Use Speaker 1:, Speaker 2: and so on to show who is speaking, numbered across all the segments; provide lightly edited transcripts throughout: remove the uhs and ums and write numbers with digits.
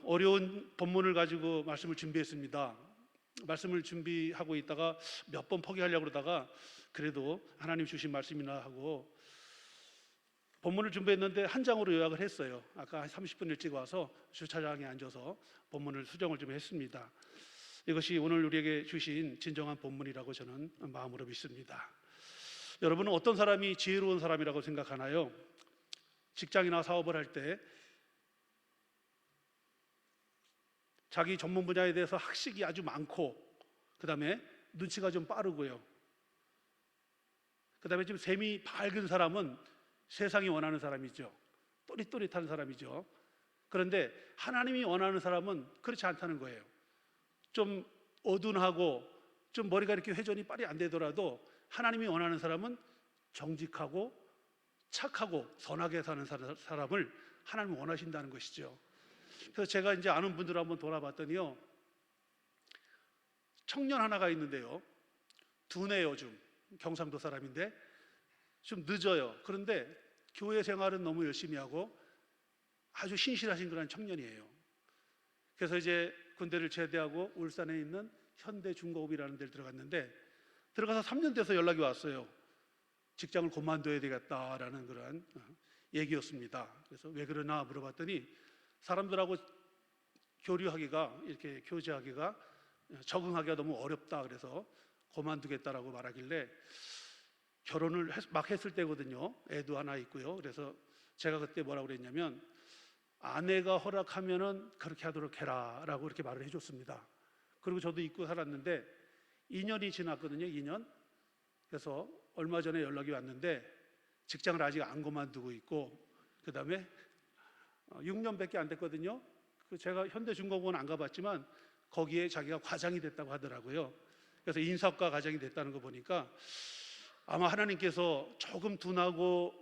Speaker 1: 어려운 본문을 가지고 말씀을 준비했습니다. 말씀을 준비하고 있다가 몇 번 포기하려고 그러다가 그래도 하나님 주신 말씀이나 하고 본문을 준비했는데 한 장으로 요약을 했어요. 아까 한 30분 일찍 와서 주차장에 앉아서 본문을 수정을 좀 했습니다. 이것이 오늘 우리에게 주신 진정한 본문이라고 저는 마음으로 믿습니다. 여러분은 어떤 사람이 지혜로운 사람이라고 생각하나요? 직장이나 사업을 할 때 자기 전문 분야에 대해서 학식이 아주 많고, 그 다음에 눈치가 좀 빠르고요, 그 다음에 좀 셈이 밝은 사람은 세상이 원하는 사람이죠. 또릿또릿한 사람이죠. 그런데 하나님이 원하는 사람은 그렇지 않다는 거예요. 좀 어둔하고 좀 머리가 이렇게 회전이 빨리 안 되더라도 하나님이 원하는 사람은 정직하고 착하고 선하게 사는 사람을 하나님이 원하신다는 것이죠. 그래서 제가 이제 아는 분들을 한번 돌아봤더니요, 청년 하나가 있는데요, 두뇌요, 좀 경상도 사람인데 좀 늦어요. 그런데 교회 생활은 너무 열심히 하고 아주 신실하신 그런 청년이에요. 그래서 이제 군대를 제대하고 울산에 있는 현대중공업이라는 데를 들어갔는데, 들어가서 3년 돼서 연락이 왔어요. 직장을 그만둬야 되겠다라는 그런 얘기였습니다. 그래서 왜 그러나 물어봤더니 사람들하고 교류하기가, 이렇게 교제하기가, 적응하기가 너무 어렵다, 그래서 그만두겠다라고 말하길래, 결혼을 막 했을 때거든요. 애도 하나 있고요. 그래서 제가 그때 뭐라고 그랬냐면, 아내가 허락하면은 그렇게 하도록 해라 라고 이렇게 말을 해줬습니다. 그리고 저도 잊고 살았는데 2년이 지났거든요. 2년. 그래서 얼마 전에 연락이 왔는데 직장을 아직 안 그만두고 있고, 그 다음에 6년밖에 안 됐거든요. 제가 현대중공업은 안 가봤지만 거기에 자기가 과장이 됐다고 하더라고요. 그래서 인사과 과장이 됐다는 거 보니까 아마 하나님께서 조금 둔하고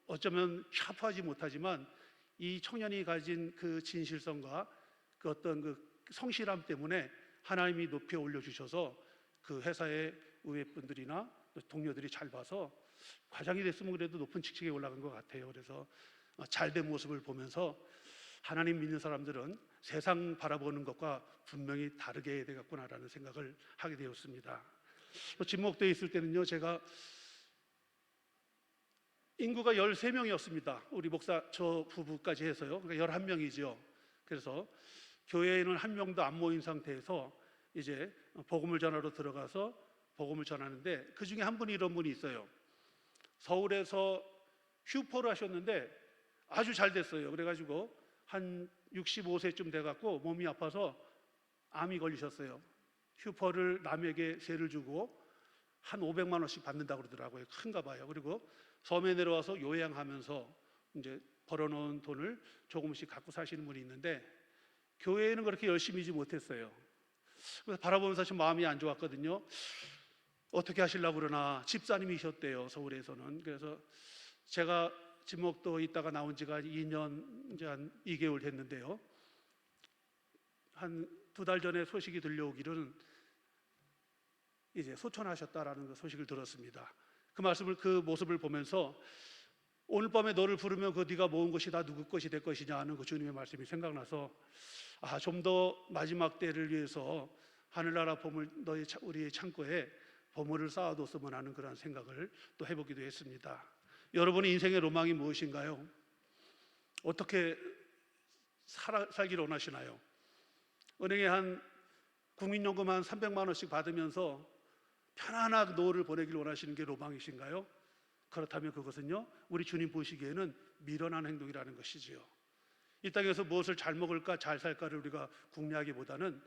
Speaker 1: 어쩌면 샤프하지 못하지만 이 청년이 가진 그 진실성과 그 어떤 그 성실함 때문에 하나님이 높이 올려주셔서 그 회사의 의회분들이나 동료들이 잘 봐서 과장이 됐으면 그래도 높은 직책에 올라간 것 같아요. 그래서 잘된 모습을 보면서 하나님 믿는 사람들은 세상 바라보는 것과 분명히 다르게 해야 되겠구나라는 생각을 하게 되었습니다. 진목되어 있을 때는요, 제가 인구가 13명이었습니다. 우리 목사 저 부부까지 해서요. 그러니까 11명이죠. 그래서 교회에는 한 명도 안 모인 상태에서 이제 복음을 전하러 들어가서 복음을 전하는데, 그 중에 한 분이 이런 분이 있어요. 서울에서 휴포를 하셨는데 아주 잘 됐어요. 그래가지고 한 65세쯤 돼갖고 몸이 아파서 암이 걸리셨어요. 휴포를 남에게 세를 주고 한 500만 원씩 받는다고 그러더라고요. 큰가 봐요. 그리고 섬에 내려와서 요양하면서 이제 벌어놓은 돈을 조금씩 갖고 사시는 분이 있는데, 교회에는 그렇게 열심히지 못했어요. 그래서 바라보면서 좀 마음이 안 좋았거든요. 어떻게 하시려고 그러나. 집사님이셨대요, 서울에서는. 그래서 제가 지목도 있다가 나온 지가 2년, 이제 한 2개월 됐는데요, 한 2달 전에 소식이 들려오기로는 이제 소천하셨다라는 그 소식을 들었습니다. 그 말씀을, 그 모습을 보면서 오늘 밤에 너를 부르면 그 네가 모은 것이 다 누구 것이 될 것이냐 하는 그 주님의 말씀이 생각나서, 좀 더 마지막 때를 위해서 하늘나라 보물, 우리의 창고에 보물을 쌓아뒀으면 하는 그런 생각을 또 해보기도 했습니다. 여러분의 인생의 로망이 무엇인가요? 어떻게 살기를 원하시나요? 은행에 한 국민연금 한 300만 원씩 받으면서 편안하게 노후를 보내길 원하시는 게 로망이신가요? 그렇다면 그것은요, 우리 주님 보시기에는 미련한 행동이라는 것이지요. 이 땅에서 무엇을 잘 먹을까 잘 살까를 우리가 궁리하기보다는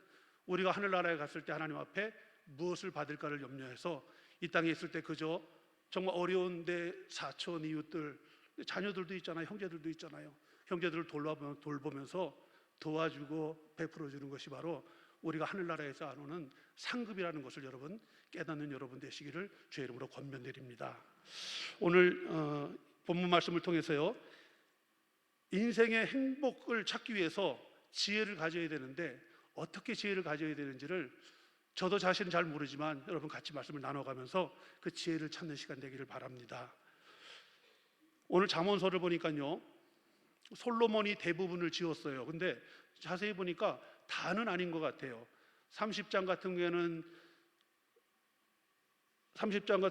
Speaker 1: 우리가 하늘나라에 갔을 때 하나님 앞에 무엇을 받을까를 염려해서 이 땅에 있을 때 그저 정말 어려운데 사촌 이웃들, 자녀들도 있잖아요. 형제들도 있잖아요. 형제들을 돌보면서 도와주고 베풀어주는 것이 바로 우리가 하늘나라에서 안 오는 상급이라는 것을 여러분 깨닫는 여러분 되시기를 주의 이름으로 권면드립니다. 오늘 본문 말씀을 통해서요, 인생의 행복을 찾기 위해서 지혜를 가져야 되는데 어떻게 지혜를 가져야 되는지를 저도 자신은 잘 모르지만 여러분 같이 말씀을 나눠가면서 그 지혜를 찾는 시간 되기를 바랍니다. 오늘 잠언서를 보니까요, 솔로몬이 대부분을 지었어요. 근데 자세히 보니까 다는 아닌 것 같아요. 30장 같은 경우에는 31장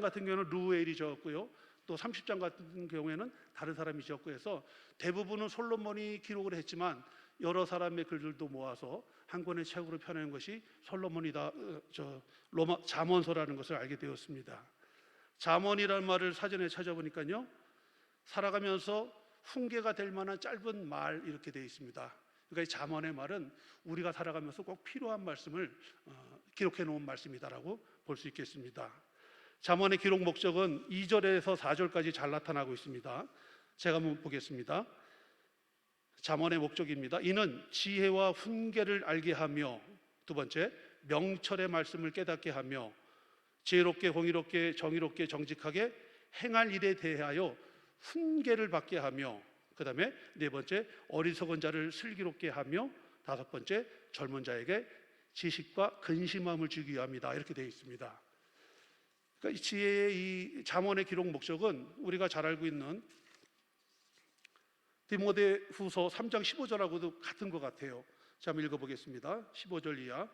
Speaker 1: 같은 경우는 루엘이 적었고요. 또 30장 같은 경우에는 다른 사람이 적고 해서 대부분은 솔로몬이 기록을 했지만 여러 사람의 글들도 모아서 한 권의 책으로 펴낸 것이 솔로몬이다, 로마 잠언서라는 것을 알게 되었습니다. 잠언이라는 말을 사전에 찾아보니까요, 살아가면서 훈계가 될 만한 짧은 말 이렇게 되어 있습니다. 그러니까 이 잠언의 말은 우리가 살아가면서 꼭 필요한 말씀을 기록해 놓은 말씀이다라고 볼 수 있겠습니다. 잠언의 기록 목적은 2절에서 4절까지 잘 나타나고 있습니다. 제가 한번 보겠습니다. 잠언의 목적입니다. 이는 지혜와 훈계를 알게 하며, 두 번째, 명철의 말씀을 깨닫게 하며, 지혜롭게 공의롭게 정의롭게 정직하게 행할 일에 대하여 훈계를 받게 하며, 그 다음에 네 번째, 어리석은 자를 슬기롭게 하며, 다섯 번째, 젊은 자에게 지식과 근심함을 주기 위함이다. 이렇게 되어 있습니다. 그러니까 이 지혜의 이 잠언의 기록 목적은 우리가 잘 알고 있는 디모데후서 3장 15절하고도 같은 것 같아요. 자, 한번 읽어보겠습니다. 15절 이하.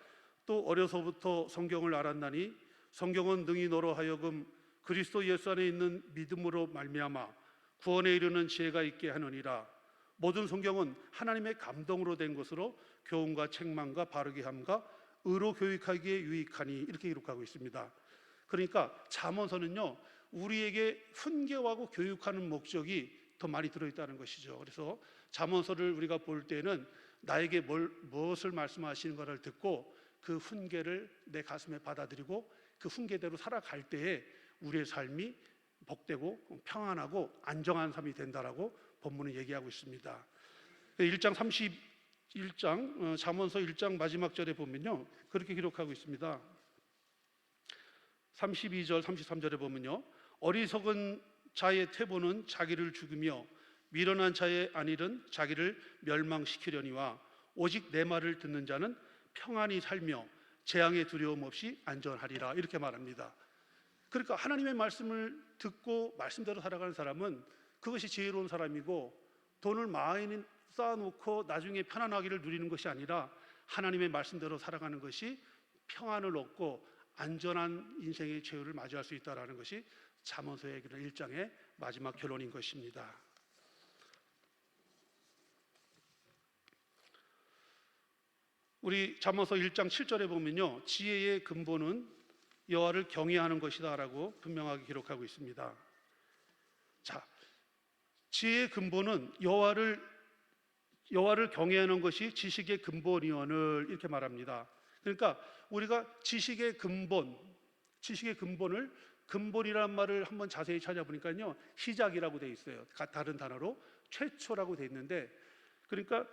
Speaker 1: 또 어려서부터 성경을 알았나니 성경은 능히 너로 하여금 그리스도 예수 안에 있는 믿음으로 말미암아 구원에 이르는 지혜가 있게 하느니라. 모든 성경은 하나님의 감동으로 된 것으로 교훈과 책망과 바르게 함과 의로 교육하기에 유익하니, 이렇게 기록하고 있습니다. 그러니까 잠언서는요, 우리에게 훈계하고 교육하는 목적이 더 많이 들어있다는 것이죠. 그래서 잠언서를 우리가 볼 때는 나에게 무엇을 말씀하시는가를 듣고 그 훈계를 내 가슴에 받아들이고 그 훈계대로 살아갈 때에 우리의 삶이 복되고 평안하고 안정한 삶이 된다라고 본문은 얘기하고 있습니다. 1장 31장 잠언서 1장 마지막 절에 보면요, 그렇게 기록하고 있습니다. 32절 33절에 보면요, 어리석은 자의 태보는 자기를 죽이며 미련한 자의 안일은 자기를 멸망시키려니와 오직 내 말을 듣는 자는 평안히 살며 재앙의 두려움 없이 안전하리라, 이렇게 말합니다. 그러니까 하나님의 말씀을 듣고 말씀대로 살아가는 사람은 그것이 지혜로운 사람이고, 돈을 많이 쌓아놓고 나중에 편안하기를 누리는 것이 아니라 하나님의 말씀대로 살아가는 것이 평안을 얻고 안전한 인생의 최후를 맞이할 수 있다는 것이 잠언서의 1장의 마지막 결론인 것입니다. 우리 잠언서 1장 7절에 보면요, 지혜의 근본은 여호와를 경외하는 것이다라고 분명하게 기록하고 있습니다. 자, 지혜의 근본은 여호와를 경외하는 것이 지식의 근본이오늘, 이렇게 말합니다. 그러니까 우리가 지식의 근본을, 근본이라는 말을 한번 자세히 찾아보니까요, 시작이라고 돼 있어요. 다른 단어로 최초라고 돼 있는데, 그러니까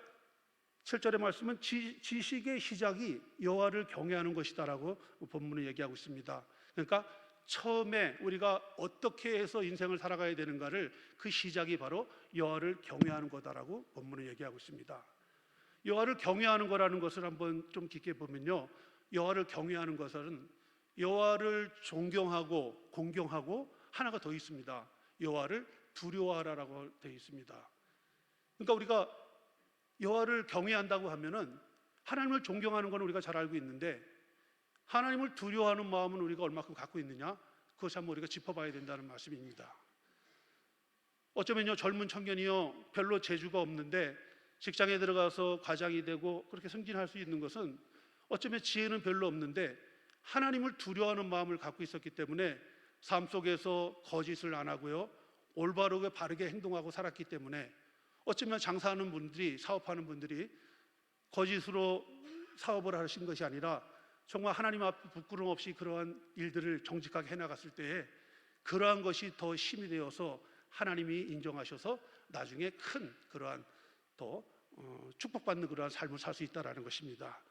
Speaker 1: 7절의 말씀은 지식의 시작이 여호와를 경외하는 것이다라고 본문은 얘기하고 있습니다. 그러니까 처음에 우리가 어떻게 해서 인생을 살아가야 되는가를, 그 시작이 바로 여호와를 경외하는 거다라고 본문은 얘기하고 있습니다. 여호와를 경외하는 거라는 것을 한번 좀 깊게 보면요, 여호와를 경외하는 것은 여호와를 존경하고 공경하고 하나가 더 있습니다. 여호와를 두려워하라라고 되어 있습니다. 그러니까 우리가 여호와를 경외한다고 하면은 하나님을 존경하는 건 우리가 잘 알고 있는데, 하나님을 두려워하는 마음은 우리가 얼마큼 갖고 있느냐, 그것이 한번 우리가 짚어봐야 된다는 말씀입니다. 어쩌면요, 젊은 청년이요, 별로 재주가 없는데 직장에 들어가서 과장이 되고 그렇게 승진할 수 있는 것은 어쩌면 지혜는 별로 없는데 하나님을 두려워하는 마음을 갖고 있었기 때문에 삶 속에서 거짓을 안 하고요, 올바르게 바르게 행동하고 살았기 때문에 어쩌면 장사하는 분들이, 사업하는 분들이 거짓으로 사업을 하신 것이 아니라 정말 하나님 앞 부끄러움 없이 그러한 일들을 정직하게 해나갔을 때에 그러한 것이 더 힘이 되어서 하나님이 인정하셔서 나중에 큰 그러한 또 축복받는 그러한 삶을 살 수 있다는 것입니다.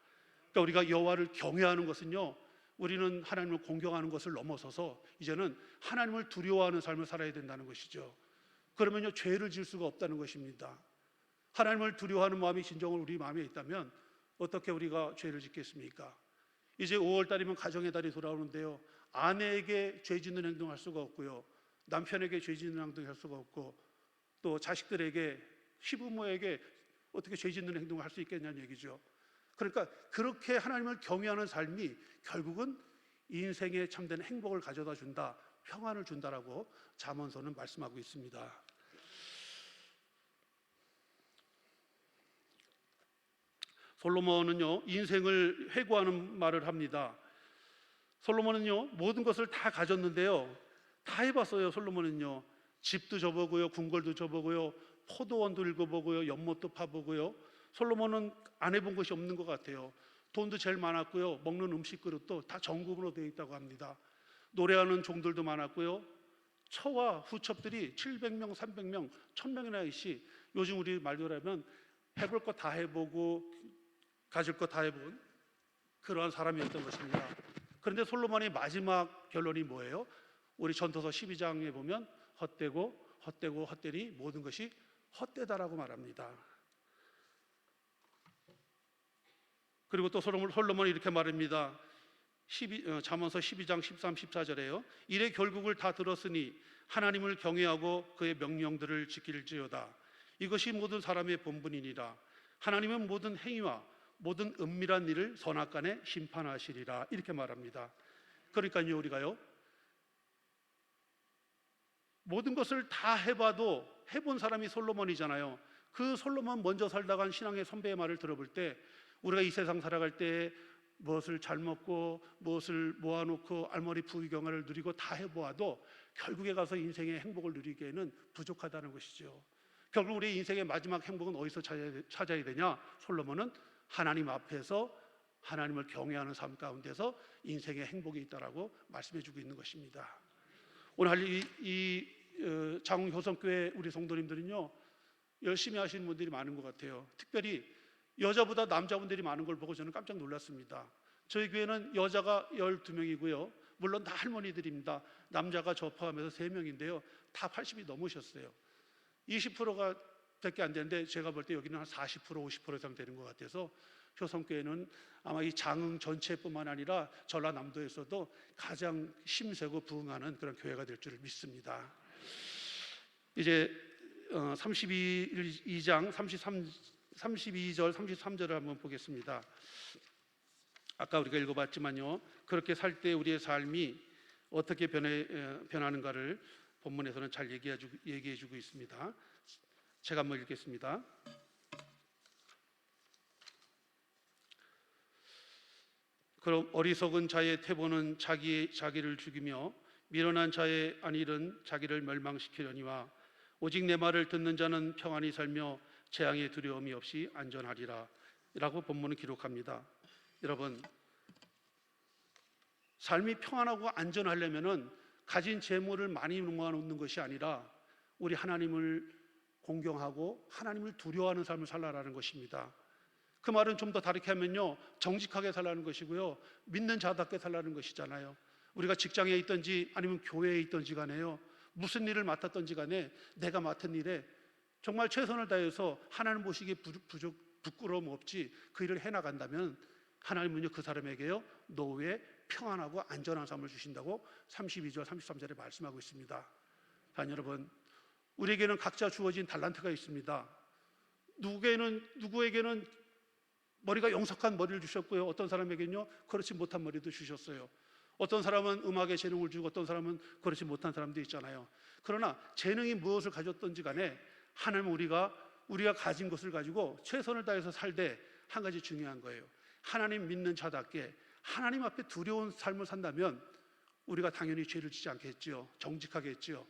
Speaker 1: 그러니까 우리가 여호와를 경외하는 것은요, 우리는 하나님을 공경하는 것을 넘어서서 이제는 하나님을 두려워하는 삶을 살아야 된다는 것이죠. 그러면요, 죄를 지을 수가 없다는 것입니다. 하나님을 두려워하는 마음이 진정으로 우리 마음에 있다면 어떻게 우리가 죄를 짓겠습니까? 이제 5월 달이면 가정의 달이 돌아오는데요, 아내에게 죄 짓는 행동할 수가 없고요, 남편에게 죄 짓는 행동할 수가 없고, 또 자식들에게 시부모에게 어떻게 죄 짓는 행동을 할 수 있겠냐는 얘기죠. 그러니까 그렇게 하나님을 경외하는 삶이 결국은 인생에 참된 행복을 가져다 준다, 평안을 준다라고 잠언서는 말씀하고 있습니다. 솔로몬은요, 인생을 회고하는 말을 합니다. 솔로몬은요, 모든 것을 다 가졌는데요, 다 해봤어요. 솔로몬은요, 집도 줘보고요, 궁궐도 줘보고요, 포도원도 읽어보고요, 연못도 파보고요. 솔로몬은 안 해본 것이 없는 것 같아요. 돈도 제일 많았고요, 먹는 음식 그릇도 다 정금으로 되어 있다고 합니다. 노래하는 종들도 많았고요, 처와 후첩들이 700명, 300명, 1000명이나 있이, 요즘 우리 말대로 하면 해볼 거 다 해보고 가질 거 다 해본 그러한 사람이었던 것입니다. 그런데 솔로몬의 마지막 결론이 뭐예요? 우리 전도서 12장에 보면 헛되고 헛되고 헛되니 모든 것이 헛되다라고 말합니다. 그리고 또 솔로몬이 이렇게 말합니다. 잠언서 12장 13, 14절에요. 이래 결국을 다 들었으니 하나님을 경외하고 그의 명령들을 지킬지어다. 이것이 모든 사람의 본분이니라. 하나님은 모든 행위와 모든 은밀한 일을 선악간에 심판하시리라. 이렇게 말합니다. 그러니까요, 우리가요, 모든 것을 다 해봐도 해본 사람이 솔로몬이잖아요. 그 솔로몬 먼저 살다간 신앙의 선배의 말을 들어볼 때, 우리가 이 세상 살아갈 때 무엇을 잘 먹고 무엇을 모아놓고 알머리 부귀경화를 누리고 다 해보아도 결국에 가서 인생의 행복을 누리기에는 부족하다는 것이죠. 결국 우리 인생의 마지막 행복은 어디서 찾아야 되냐? 솔로몬은 하나님 앞에서 하나님을 경외하는 삶 가운데서 인생의 행복이 있다라고 말씀해주고 있는 것입니다. 오늘 이 장흥효성교회 우리 성도님들은요, 열심히 하시는 분들이 많은 것 같아요. 특별히 여자보다 남자분들이 많은 걸 보고 저는 깜짝 놀랐습니다. 저희 교회는 여자가 12명이고요 물론 다 할머니들입니다. 남자가 저 포함해서 3명인데요 다 80이 넘으셨어요. 20%가 밖에 안 되는데 제가 볼 때 여기는 한 40%, 50% 이상 되는 것 같아서 효성교회는 아마 이 장흥 전체뿐만 아니라 전라남도에서도 가장 힘세고 부흥하는 그런 교회가 될 줄 믿습니다. 이제 32장 32절 33절을 한번 보겠습니다. 아까 우리가 읽어봤지만요, 그렇게 살 때 우리의 삶이 어떻게 변하는가를 본문에서는 잘 얘기해주고 있습니다. 제가 한번 읽겠습니다. 그럼 어리석은 자의 태보는 자기를 죽이며 미련한 자의 안일은 자기를 멸망시키려니와 오직 내 말을 듣는 자는 평안히 살며 재앙의 두려움이 없이 안전하리라 라고 본문은 기록합니다. 여러분, 삶이 평안하고 안전하려면은 가진 재물을 많이 모아놓는 것이 아니라 우리 하나님을 공경하고 하나님을 두려워하는 삶을 살라라는 것입니다. 그 말은 좀 더 다르게 하면요, 정직하게 살라는 것이고요, 믿는 자답게 살라는 것이잖아요. 우리가 직장에 있든지 아니면 교회에 있든지 간에요, 무슨 일을 맡았든지 간에 내가 맡은 일에 정말 최선을 다해서 하나님 보시기에 부끄러움 없이 그 일을 해나간다면 하나님은요, 그 사람에게요 노후에 평안하고 안전한 삶을 주신다고 32절 33절에 말씀하고 있습니다. 단 여러분, 우리에게는 각자 주어진 달란트가 있습니다. 누구에게는 머리가 영석한 머리를 주셨고요, 어떤 사람에게는요 그렇지 못한 머리도 주셨어요. 어떤 사람은 음악에 재능을 주고 어떤 사람은 그렇지 못한 사람도 있잖아요. 그러나 재능이 무엇을 가졌든지 간에 하나님은 우리가 가진 것을 가지고 최선을 다해서 살되 한 가지 중요한 거예요. 하나님 믿는 자답게 하나님 앞에 두려운 삶을 산다면 우리가 당연히 죄를 지지 않겠지요. 정직하겠지요.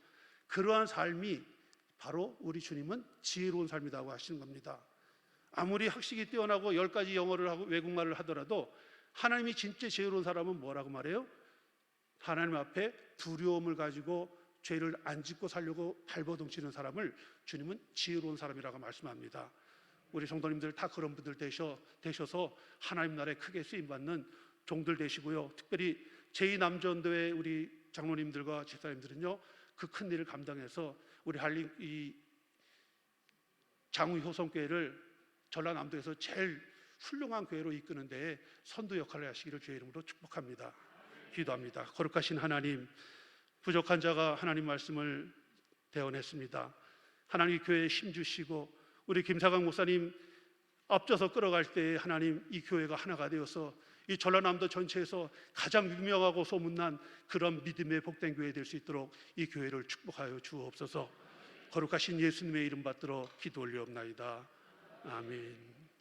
Speaker 1: 그러한 삶이 바로 우리 주님은 지혜로운 삶이라고 하시는 겁니다. 아무리 학식이 뛰어나고 10가지 영어를 하고 외국말을 하더라도 하나님이 진짜 지혜로운 사람은 뭐라고 말해요? 하나님 앞에 두려움을 가지고 죄를 안 짓고 살려고 발버둥치는 사람을 주님은 지혜로운 사람이라고 말씀합니다. 우리 성도님들 다 그런 분들 되셔서 하나님 나라에 크게 쓰임받는 종들 되시고요, 특별히 제2남전도회 우리 장로님들과 집사님들은요 그 큰 일을 감당해서 우리 이 장흥효성교회를 전라남도에서 제일 훌륭한 교회로 이끄는 데에 선도 역할을 하시기를 주의 이름으로 축복합니다. 기도합니다. 거룩하신 하나님, 부족한 자가 하나님 말씀을 대언했습니다. 하나님 교회에 힘주시고 우리 김사강 목사님 앞져서 끌어갈 때 하나님 이 교회가 하나가 되어서 이 전라남도 전체에서 가장 유명하고 소문난 그런 믿음의 복된 교회 될 수 있도록 이 교회를 축복하여 주옵소서. 거룩하신 예수님의 이름 받들어 기도 올리옵나이다. 아멘.